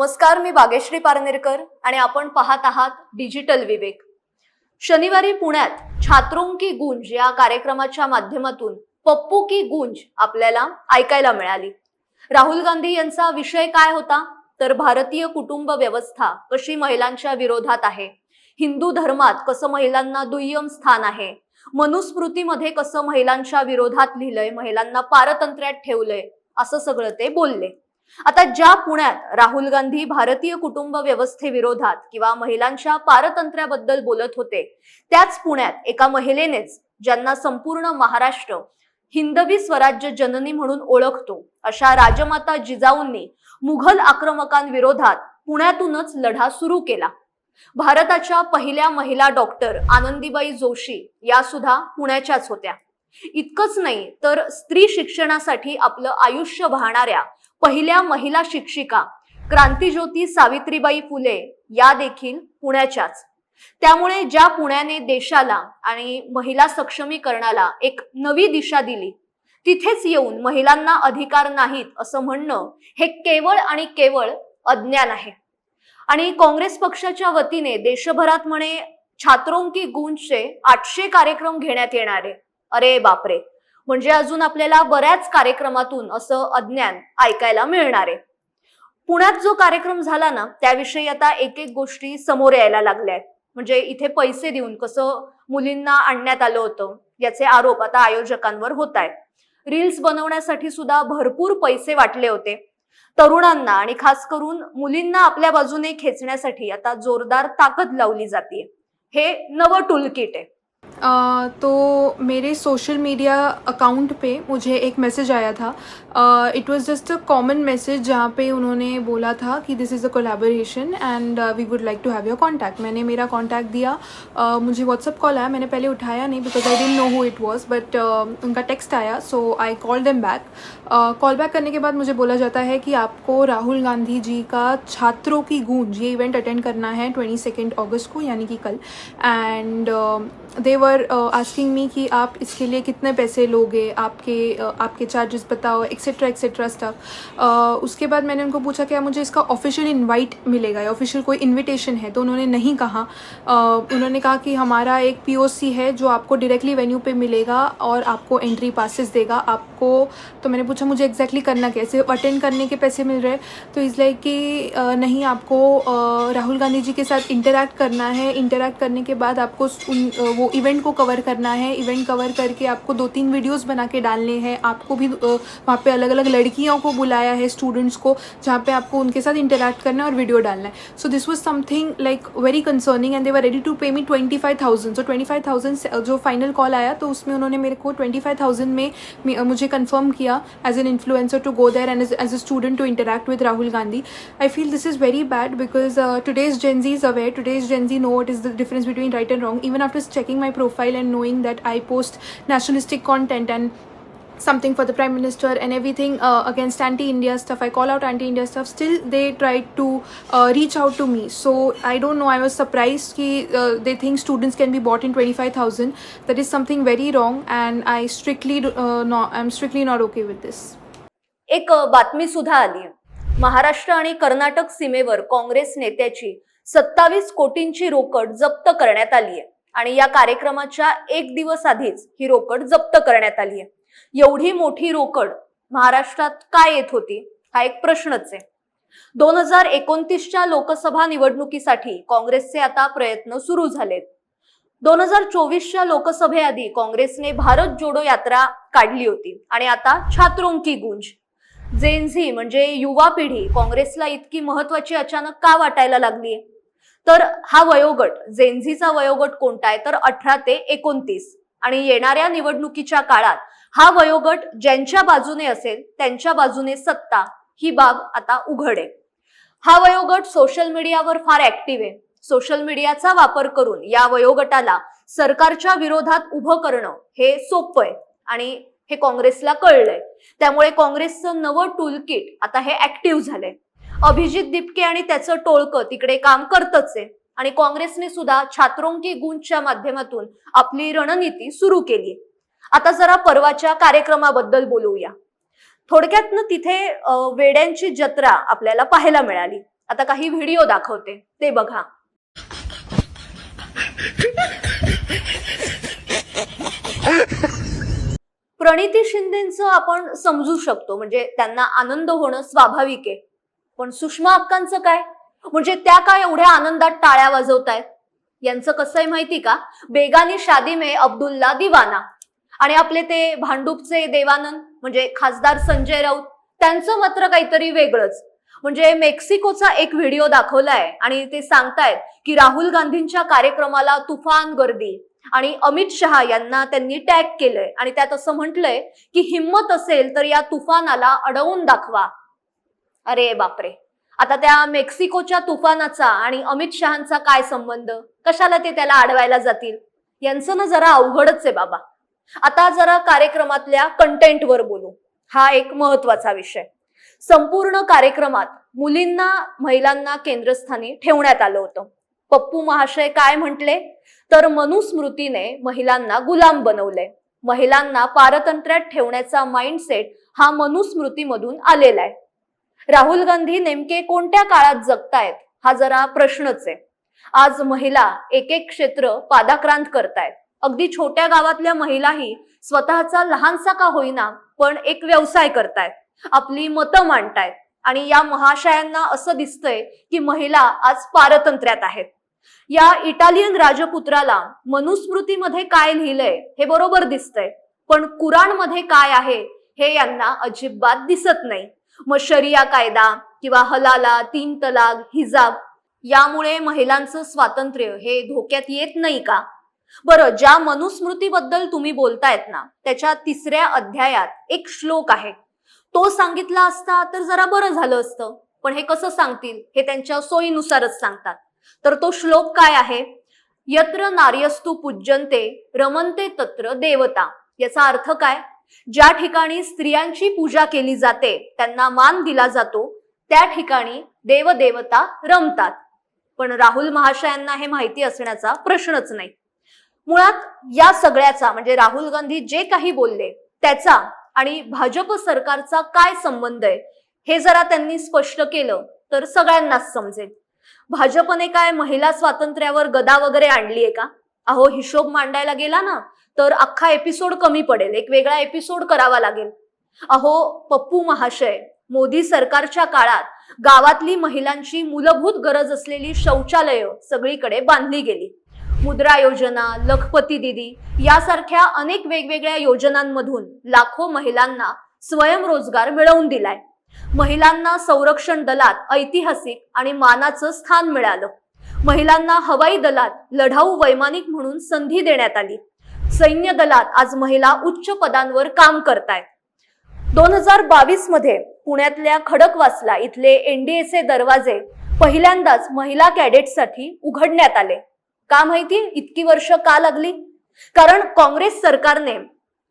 नमस्कार, मी भाग्यश्री पारनेरकर आणि आपण पाहत आहात डिजिटल विवेक। शनिवारी पुण्यात छात्रों की गूंज या कार्यक्रमाच्या माध्यमातून पप्पू की गूंज आपल्याला ऐकायला मिळाली। राहुल गांधी यांचा विषय काय होता तर भारतीय कुटुंब व्यवस्था कशी महिलांच्या विरोधात आहे, हिंदू धर्मात कसं महिलांना दुय्यम स्थान आहे, मनुस्मृतीमध्ये कसं महिलांच्या विरोधात लिहिलंय, महिलांना पारतंत्र्यात ठेवलंय, असं सगळं ते बोलले। आता ज्या पुण्यात राहुल गांधी भारतीय कुटुंब व्यवस्थेविरोधात किंवा महिलांच्या पारतंत्र्याबद्दल बोलत होते, त्याच पुण्यात एका महिलेनेच ज्यांना संपूर्ण महाराष्ट्र हिंदवी स्वराज्य जननी म्हणून ओळखतो अशा राजमाता जिजाऊंनी मुघल आक्रमकांविरोधात पुण्यातूनच लढा सुरू केला। भारताच्या पहिल्या महिला डॉक्टर आनंदीबाई जोशी या सुद्धा पुण्याच्याच होत्या। इतकंच नाही तर स्त्री शिक्षणासाठी आपलं आयुष्य वाहणाऱ्या पहिल्या महिला शिक्षिका क्रांतिज्योती सावित्रीबाई फुले या देखील पुण्याच्याच। त्यामुळे ज्या पुण्याने देशाला आणि महिला सक्षमीकरणाला एक नवी दिशा दिली, तिथेच येऊन महिलांना अधिकार नाहीत असं म्हणणं हे केवळ आणि केवळ अज्ञान आहे। आणि काँग्रेस पक्षाच्या वतीने देशभरात म्हणे छात्रों की गूंजचे 800 कार्यक्रम घेण्यात येणार आहे। अरे बापरे, म्हणजे अजून आपल्याला बऱ्याच कार्यक्रमातून असं अज्ञान ऐकायला मिळणार आहे। पुण्यात जो कार्यक्रम झाला ना, त्याविषयी आता एक एक गोष्टी समोर यायला लागल्या आहेत। म्हणजे इथे पैसे देऊन कसं मुलींना आणण्यात आलं होतं याचे आरोप आता आयोजकांवर होत आहेत। रील्स बनवण्यासाठी सुद्धा भरपूर पैसे वाटले होते। तरुणांना आणि खास करून मुलींना आपल्या बाजूने खेचण्यासाठी आता जोरदार ताकद लावली जाते। हे नवं टूलकिट आहे। तो मेरे सोशल मीडिया अकाउंट पे मुझे एक मैसेज आया था। इट वाज जस्ट अ कॉमन मैसेज जहाँ पे उन्होंने बोला था कि this is a collaboration and we would like to have your contact. मैंने मेरा कॉन्टैक्ट दिया। मुझे व्हाट्सअप कॉल आया, मैंने पहले उठाया नहीं because I didn't know who it वाज, बट उनका टेक्स्ट आया, so I called them back. Call back करने के बाद मुझे बोला जाता है कि आपको राहुल गांधी जी का छात्रों की गूंज ये इवेंट अटेंड करना है 22 अगस्त को, यानी कि कल। End they were asking me कि आप इसके लिए कितने पैसे लोगे, आपके चार्जेस बताओ, एक्सेट्रा एक्सेट्रा स्टफ। उसके बाद मैंने उनको पूछा क्या मुझे इसका ऑफिशियल इनवाइट मिलेगा या ऑफिशियल कोई इनविटेशन है, तो उन्होंने नहीं कहा। उन्होंने कहा कि हमारा एक POC है जो आपको डायरेक्टली वेन्यू पे मिलेगा और आपको एंट्री पासेस देगा आपको। तो मैंने पूछा मुझे एग्जैक्टली करना कैसे, अटेंड करने के पैसे मिल रहे? तो इज़ लाइक कि नहीं, आपको राहुल गांधी जी के साथ इंटरैक्ट करना है, इंटरैक्ट करने के बाद आपको वो इवेंट को कवर करना है, इवेंट कवर करके आपको 2-3 वीडियोस बना के डालने हैं। आपको भी वहाँ पे अलग अलग लड़कियों को बुलाया है, स्टूडेंट्स को, जहाँ पे आपको उनके साथ इंटरैक्ट करना है और वीडियो डालना है। So this was something like very concerning and they were ready to pay me 25,000। So 25,000 जो फाइनल कॉल आया तो उसमें उन्होंने मेरे को 25,000 में मुझे कन्फर्म किया as an influencer to go there and as a student to interact with Rahul Gandhi. I feel this is very bad because today's Gen Z is aware, today's Gen Z know what is the difference between right and wrong. Even after checking my profile and knowing that I post nationalistic content and something for the Prime Minister and everything against anti-India stuff, I call out anti-India stuff, still they tried to reach out to me. So I don't know, I was surprised कि they think students can be bought in 25,000. That is something very wrong and I strictly I'm strictly not okay with this. एक बातमी सुद्धा आली। महाराष्ट्र आणि कर्नाटक सीमेवर काँग्रेस नेत्याची 27 कोटींची रोकड जप्त करण्यात आली आहे आणि या कार्यक्रमाच्या एक दिवस आधीच ही रोकड जप्त करण्यात आली आहे। एवढी मोठी रोकड महाराष्ट्रात काय येत होती हा एक प्रश्नच आहे। 2029च्या लोकसभा निवडणुकीसाठी काँग्रेसचे आता प्रयत्न सुरू झालेत। 2024च्या लोकसभेआधी काँग्रेसने भारत जोडो यात्रा काढली होती आणि आता छात्रों की गूंज। जेन झी म्हणजे युवा पिढी काँग्रेसला इतकी महत्वाची अचानक का वाटायला लागली? तर हा वयोगट, जेन झीचा वयोगट कोणता आहे तर 18 ते 29 आणि येणाऱ्या निवडणुकीच्या काळात हा वयोगट ज्यांच्या बाजूने असेल त्यांच्या बाजूने सत्ता ही बाब आता उघड आहे। हा वयोगट सोशल मीडियावर फार ऍक्टिव्ह आहे। सोशल मीडियाचा वापर करून या वयोगटाला सरकारच्या विरोधात उभं करणं हे सोपं आहे आणि हे काँग्रेसला कळलंय। त्यामुळे काँग्रेसचं नवं टूलकिट आता हे ऍक्टिव्ह झालंय। अभिजित दिपके आणि त्याचं टोळकं तिकडे काम करतच आहे आणि काँग्रेसने सुद्धा छात्रों की गूंजच्या माध्यमातून आपली रणनीती सुरू केली। आता जरा परवाच्या कार्यक्रमाबद्दल बोलूया। थोडक्यात तिथे वेड्यांची जत्रा आपल्याला पाहायला मिळाली। आता काही व्हिडिओ दाखवते, ते बघा. प्रणिती शिंदेचं आपण समजू शकतो, म्हणजे त्यांना आनंद होणं स्वाभाविक आहे. पण सुषमा अक्कांचं काय? म्हणजे त्या काय एवढ्या आनंदात टाळ्या वाजवतायत? यांचं कसं आहे माहिती का? बेगानी शादी में अब्दुल्ला दिवाना. आणि आपले ते भांडूपचे देवानंद म्हणजे खासदार संजय राऊत, त्यांचं मात्र काहीतरी वेगळंच. म्हणजे मेक्सिकोचा एक व्हिडिओ दाखवलाय आणि ते सांगतायत की राहुल गांधींच्या कार्यक्रमाला तुफान गर्दी आणि अमित शहा यांना त्यांनी टॅग केलंय आणि त्यात असं म्हटलंय की हिम्मत असेल तर या तुफानाला अडवून दाखवा. अरे बापरे, आता त्या मेक्सिकोच्या तुफानाचा आणि अमित शहांचा काय संबंध? कशाला ते त्याला अडवायला जातील? यांचं ना जरा अवघडच आहे बाबा. आता जरा कार्यक्रमातल्या कंटेंटवर बोलू. हा एक महत्वाचा विषय. संपूर्ण कार्यक्रमात मुलींना, महिलांना केंद्रस्थानी ठेवण्यात आलं होतं. पप्पू महाशय काय म्हटले तर मनुस्मृतीने महिलांना गुलाम बनवले. महिलांना पारतंत्र्यात ठेवण्याचा माइंडसेट हा मनुस्मृतीमधून आलेला आहे. राहुल गांधी नेमके कोणत्या काळात जगतायत हा जरा प्रश्नच आहे. आज महिला एक एक क्षेत्र पादाक्रांत करतायत. अगदी छोट्या गावातल्या महिलाही स्वतःचा लहानसा का होईना पण एक व्यवसाय करतायत, आपली मतं मांडतायत. आणि या महाशयांना असं दिसतंय की महिला आज पारतंत्र्यात आहेत. या इटालियन राजपुत्राला मनुस्मृतीमध्ये काय लिहिलंय हे बरोबर दिसतंय, पण कुराणमध्ये काय आहे हे यांना अजिबात दिसत नाही. मग शरिया कायदा किंवा हलाला, 3 तलाक, हिजाब यामुळे महिलांचं स्वातंत्र्य हे धोक्यात येत नाही का? बरं, ज्या मनुस्मृतीबद्दल तुम्ही बोलतायत ना, त्याच्या 3ऱ्या अध्यायात एक श्लोक आहे. तो सांगितला असता तर जरा बरं झालं असतं, पण हे कसं सांगतील? हे त्यांच्या सोयीनुसारच सांगतात. तर तो श्लोक काय आहे? यत्र नार्यस्तु पूज्यन्ते रमन्ते तत्र देवता. याचा अर्थ काय? ज्या ठिकाणी स्त्रियांची पूजा केली जाते, त्यांना मान दिला जातो, त्या ठिकाणी देवदेवता रमतात. पण राहुल महाशयांना हे माहिती असण्याचा प्रश्नच नाही. मुळात या सगळ्याचा म्हणजे राहुल गांधी जे काही बोलले त्याचा आणि भाजप सरकारचा काय संबंध आहे हे जरा त्यांनी स्पष्ट केलं तर सगळ्यांनाच समजेल. भाजपने काय महिला स्वातंत्र्यावर गदा वगैरे आणली आहे का? अहो, हिशोब मांडायला गेला ना तर अख्खा एपिसोड कमी पडेल, एक वेगळा एपिसोड करावा लागेल. अहो पप्पू महाशय, मोदी सरकारच्या काळात गावातली महिलांची मूलभूत गरज असलेली शौचालयं सगळीकडे बांधली गेली. मुद्रा योजना, लखपती दीदी यासारख्या अनेक वेगवेगळ्या योजनांमधून लाखो महिलांना स्वयंरोजगार मिळवून दिलाय. महिलांना संरक्षण दलात ऐतिहासिक आणि मानाचं स्थान मिळालं. महिलांना हवाई दलात लढाऊ वैमानिक म्हणून संधी देण्यात आली. सैन्य दलात आज महिला उच्च पदांवर काम करतायत. 2022 मध्ये पुण्यातल्या खडकवासला इथले एनडीएचे दरवाजे पहिल्यांदाच महिला कॅडेटसाठी उघडण्यात आले. का माहिती इतकी वर्ष का लागली? कारण काँग्रेस सरकारने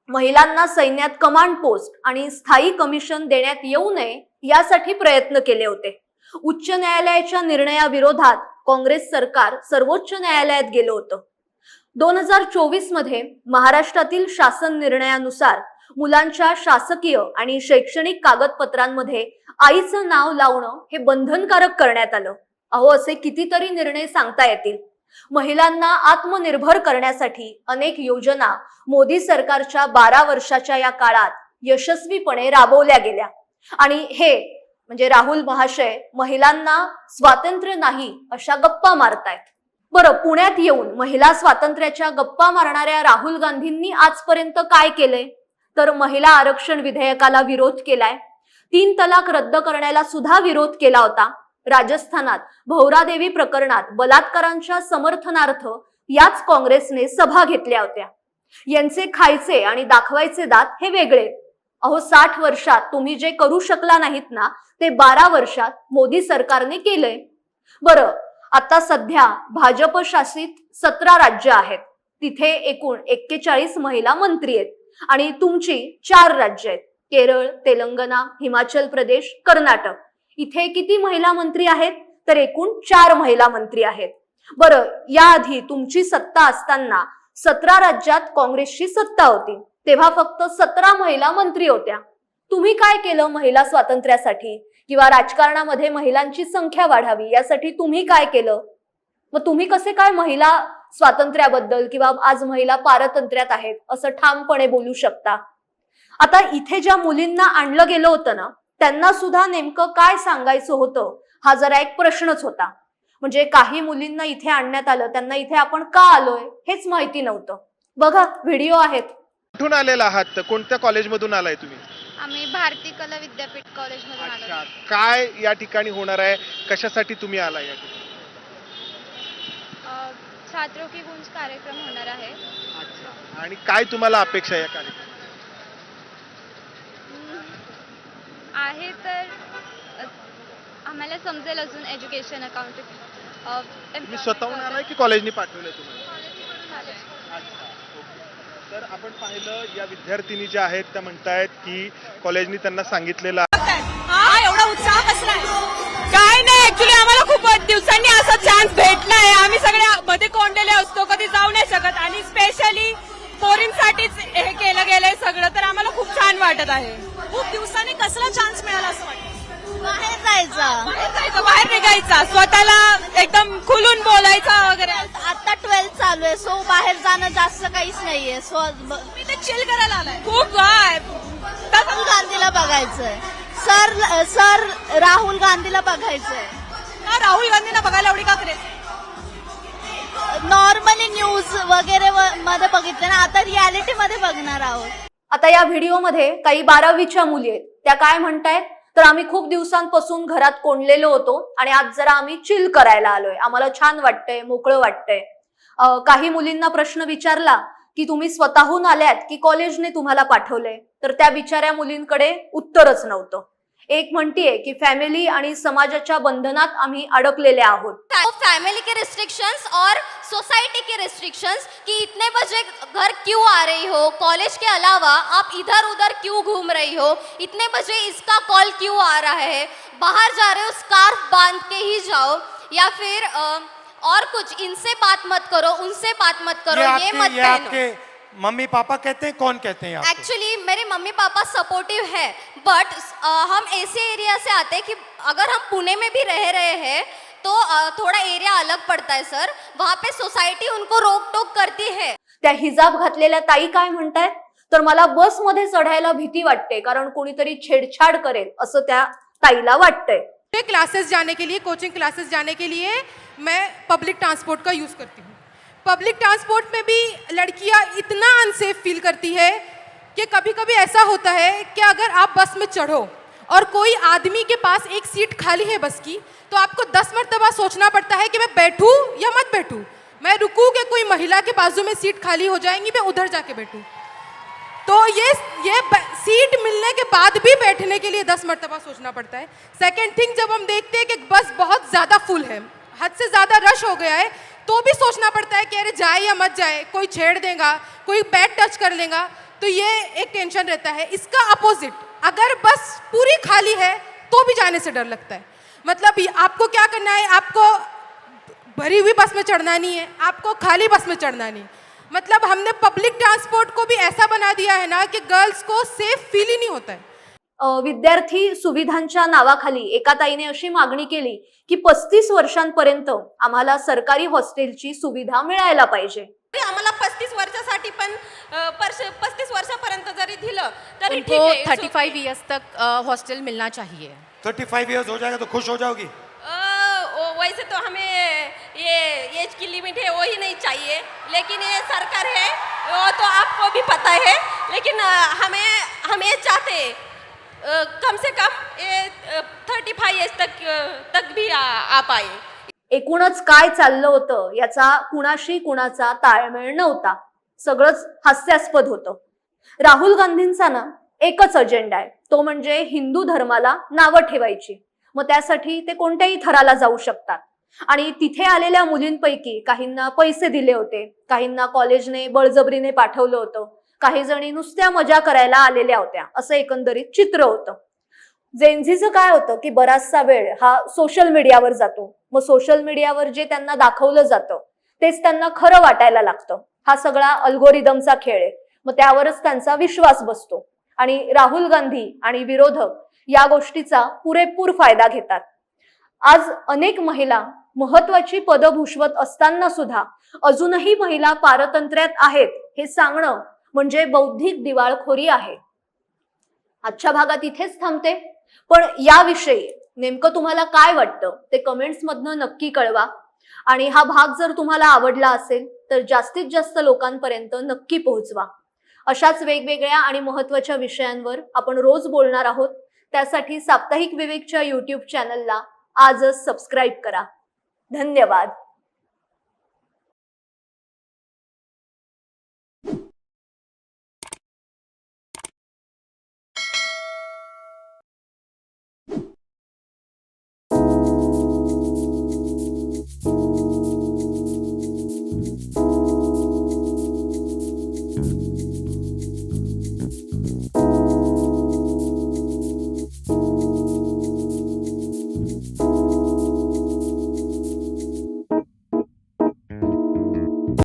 महिलांना सैन्यात कमांड पोस्ट आणि स्थायी कमिशन देण्यात येऊ नये यासाठी प्रयत्न केले होते. उच्च न्यायालयाच्या निर्णयाविरोधात काँग्रेस सरकार सर्वोच्च न्यायालयात गेलं होतं. 2024 मध्ये महाराष्ट्रातील शासन निर्णयानुसार मुलांच्या शासकीय आणि शैक्षणिक कागदपत्रांमध्ये आईचं नाव लावणं हे बंधनकारक करण्यात आलं. अहो, असे कितीतरी निर्णय सांगता येतील. महिलांना आत्मनिर्भर करण्यासाठी अनेक योजना मोदी सरकारच्या 12 वर्षाच्या या काळात यशस्वीपणे राबवल्या गेल्या. आणि हे म्हणजे राहुल महाशय महिलांना स्वातंत्र्य नाही अशा गप्पा मारतायत. बरं, पुण्यात येऊन महिला स्वातंत्र्याच्या गप्पा मारणाऱ्या राहुल गांधींनी आजपर्यंत काय केलंय तर महिला आरक्षण विधेयकाला विरोध केलाय. 3 तलाक रद्द करण्याला सुद्धा विरोध केला होता. राजस्थानात भौरादेवी प्रकरणात बलात्कारांच्या समर्थनार्थ याच काँग्रेसने सभा घेतल्या होत्या. यांचे खायचे आणि दाखवायचे दात हे वेगळे. अहो, 60 वर्षात तुम्ही जे करू शकला नाहीत ना ते 12 वर्षात मोदी सरकारने केलंय. बरं, आता सध्या भाजप शासित 17 राज्य आहेत. तिथे एकूण 41 महिला मंत्री आहेत आणि तुमची 4 राज्य आहेत, केरळ, तेलंगणा, हिमाचल प्रदेश, कर्नाटक. इथे किती महिला मंत्री आहेत तर एकूण 4 महिला मंत्री आहेत. बरं, याआधी तुमची सत्ता असताना 17 राज्यात काँग्रेसची सत्ता होती, तेव्हा फक्त 17 महिला मंत्री होत्या. तुम्ही काय केलं महिला स्वातंत्र्यासाठी किंवा राजकारणामध्ये महिलांची संख्या वाढावी यासाठी तुम्ही काय केलं? मग तुम्ही कसे काय महिला स्वातंत्र्याबद्दल किंवा आज महिला पारतंत्र्यात आहेत असं ठामपणे बोलू शकता? आता इथे ज्या मुलींना आणलं गेलं होतं ना, त्यांना सुद्धा नेमकं काय सांगायचं होतं हा जरा एक प्रश्नच होता. म्हणजे काही मुलींना इथे आणण्यात आलं, त्यांना इथे आपण का आलोय हेच माहिती नव्हतं. बघा व्हिडिओ आहेत. कुठून आलेला आहात? कोणत्या कॉलेजमधून आलाय तुम्ही? आम्ही भारती कला विद्यापीठ कॉलेजमधून अच्छा, आलो. काय या ठिकाणी होणार आहे? कशासाठी तुम्ही आलाय या ठिकाणी? छात्रों की गूंज कार्यक्रम होणार आहे. अच्छा, आणि काय तुम्हाला अपेक्षा आहे या कार्यक्रमात? आहे तर आम्हाला समजेल अजून एज्युकेशन अकाउंट. तुम्ही स्वतःहून आलाय की कॉलेजनी पाठवलंय तुम्हाला? अच्छा, ओके. तर आपण पाहिलं या विद्यार्थिनी ज्या आहेत त्या म्हणतायत की कॉलेजनी त्यांना सांगितलेलं हा एवढा उत्साह कसला आहे? काय नाही, ऍक्च्युली आम्हाला खूप दिवसांनी असा चान्स भेटलाय. आम्ही सगळे मध्ये कोंडलेले असतो, कधी जाऊ नाही शकत आणि स्पेशली पोरींसाठीच हे केलं गेलंय सगळं, तर आम्हाला खूप छान वाटत आहे. खूप दिवसांनी कसला चान्स मिळाला असं वाटतं? बाहेर जायचं, बाहेर निघायचा, स्वतःला एकदम खुलून बोलायचा वगैरे. आता 12th चालू आहे, सो बाहेर जाणं जास्त काहीच नाहीये. मी ते चिल करायला आलाय. खूप राहुल गांधीला बघायचंय, सर राहुल गांधीला बघायचंय. राहुल गांधींना बघायला एवढी का क्रेज? नॉर्मली न्यूज वगैरे मध्ये बघितलं ना, आता रियालिटी मध्ये बघणार आहोत. आता या व्हिडिओमध्ये काही 12वीच्या मुली आहेत. त्या काय म्हणतायत, तर आम्ही खूप दिवसांपासून घरात कोंडलेलो होतो आणि आज जरा आम्ही चिल करायला आलोय, आम्हाला छान वाटतंय, मोकळं वाटतंय. काही मुलींना प्रश्न विचारला की तुम्ही स्वतःहून आल्यात की कॉलेजने तुम्हाला पाठवलंय, तर त्या बिचाऱ्या मुलींकडे उत्तरच नव्हतं. एक म्हणतीये की फॅमिली आणि समाजाच्या बंधनात आम्ही अडकलेले आहोत. फैमिली के रिस्ट्रिक्शंस और सोसाइटी के रिस्ट्रिक्शंस कि इतने बजे घर क्यों आ रही हो, कॉलेज के अलावा आप इधर उधर क्यों घूम रही हो, इतने बजे इसका कॉल क्यों आ रहा है, बाहर जा रहे हो स्कार्फ बांध के ही जाओ, या फिर और कुछ, इनसे बात मत करो, उनसे बात मत करो, ये मत पहनो. मम्मी पापा कहते हैं, कौन कहते हैं आपको? एक्चुअली मेरे मम्मी पापा सपोर्टिव है, बट हम ऐसे एरिया से आते हैं कि अगर हम पुणे में भी रह रहे हैं तो थोड़ा एरिया अलग पड़ता है सर, वहाँ पे सोसाइटी उनको रोक टोक करती है. त्या हिजाब घातलेल्या ताई काय म्हणतायत, तर मला बसमध्ये चढायला भीती वाटते कारण कोणीतरी छेडछाड करेल असं त्या ताईला वाटतंय. क्लासेस जाने के लिए, कोचिंग क्लासेस जाने के लिए मैं पब्लिक ट्रांसपोर्ट का यूज़ करती हूँ. पब्लिक ट्रांसपोर्ट में भी लड़कियाँ इतना अनसेफ फील करती है कि कभी कभी ऐसा होता है कि अगर आप बस में चढ़ो और कोई आदमी के पास एक सीट खाली है बस की, तो आपको 10 मरतबा सोचना पड़ता है कि मैं बैठूं या मत बैठूं, मैं रुकूं कि कोई महिला के बाजू में सीट खाली हो जाएंगी, मैं उधर जाके बैठूं. तो ये सीट मिलने के बाद भी बैठने के लिए 10 मरतबा सोचना पड़ता है. सेकेंड थिंग, जब हम देखते हैं कि बस बहुत ज़्यादा फुल है, हद से ज़्यादा रश हो गया है, तो भी सोचना पड़ता है कि अरे जाए या मत जाए, कोई छेड़ देगा, कोई बैग टच कर लेगा, तो ये एक टेंशन रहता है. इसका अपोजिट, अगर बस पूरी खाली है तो भी जाने से डर लगता है. मतलब आपको क्या करना है, आपको भरी हुई बस में चढ़ना नहीं है, आपको खाली बस में चढ़ना नहीं. मतलब हमने पब्लिक ट्रांसपोर्ट को भी ऐसा बना दिया है ना कि गर्ल्स को सेफ फील ही नहीं होता है. विद्यार्थी सुविधांच्या नावाखाली एका ताईने अशी मागणी केली की 35 वर्षांपर्यंत आम्हाला सरकारी हॉस्टेलची सुविधा मिळायला पाहिजे. आम्हाला 35 वर्षासाठी पण 35 वर्षापर्यंत जरी दिलं तरी ठीक उनको आहे. 35 ईयर्स तक हॉस्टल मिलना चाहिए. 35 ईयर्स हो जाएगा तो खुश हो जाओगी? वैसे तो हमें ये एज की लिमिट है वो ही नहीं चाहिए, लेकिन ये सरकार है वो तो आपको भी पता है, लेकिन हम ये चाहते हैं कम से कम ये 35 एज तक भी आ पाए. एकूणच काय चाललं होतं याचा कुणाशी कुणाचा ताळमेळ नव्हता. सगळंच हास्यास्पद होतं. राहुल गांधींचा ना एकच अजेंडा आहे, तो म्हणजे हिंदू धर्माला नावं ठेवायची. मग त्यासाठी ते कोणत्याही थराला जाऊ शकतात. आणि तिथे आलेल्या मुलींपैकी काहींना पैसे दिले होते, काहींना कॉलेजने बळजबरीने पाठवलं होतं, काही जणी नुसत्या मजा करायला आलेल्या होत्या, असं एकंदरीत चित्र होतं. जेनझीचं काय होतं की बराचसा वेळ हा सोशल मीडियावर जातो. मग सोशल मीडियावर जे त्यांना दाखवलं जातं तेच त्यांना खरं वाटायला लागतं. हा सगळा अल्गोरिदमचा खेळ आहे. मग त्यावरच त्यांचा विश्वास बसतो आणि राहुल गांधी आणि विरोधक या गोष्टीचा पुरेपूर फायदा घेतात. आज अनेक महिला महत्वाची पदं भूषवत असताना सुद्धा अजूनही महिला पारतंत्र्यात आहेत हे सांगणं म्हणजे बौद्धिक दिवाळखोरी आहे. आजच्या भागात इथेच थांबते, पण याविषयी नेमकं तुम्हाला काय वाटतं ते कमेंट्स मधनं नक्की कळवा. आणि हा भाग जर तुम्हाला आवडला असेल तर जास्तीत जास्त लोकांपर्यंत नक्की पोहोचवा. अशाच वेगवेगळ्या आणि महत्त्वाच्या विषयांवर आपण रोज बोलणार आहोत. त्यासाठी साप्ताहिक विवेकच्या YouTube चॅनलला आजच सबस्क्राईब करा. धन्यवाद.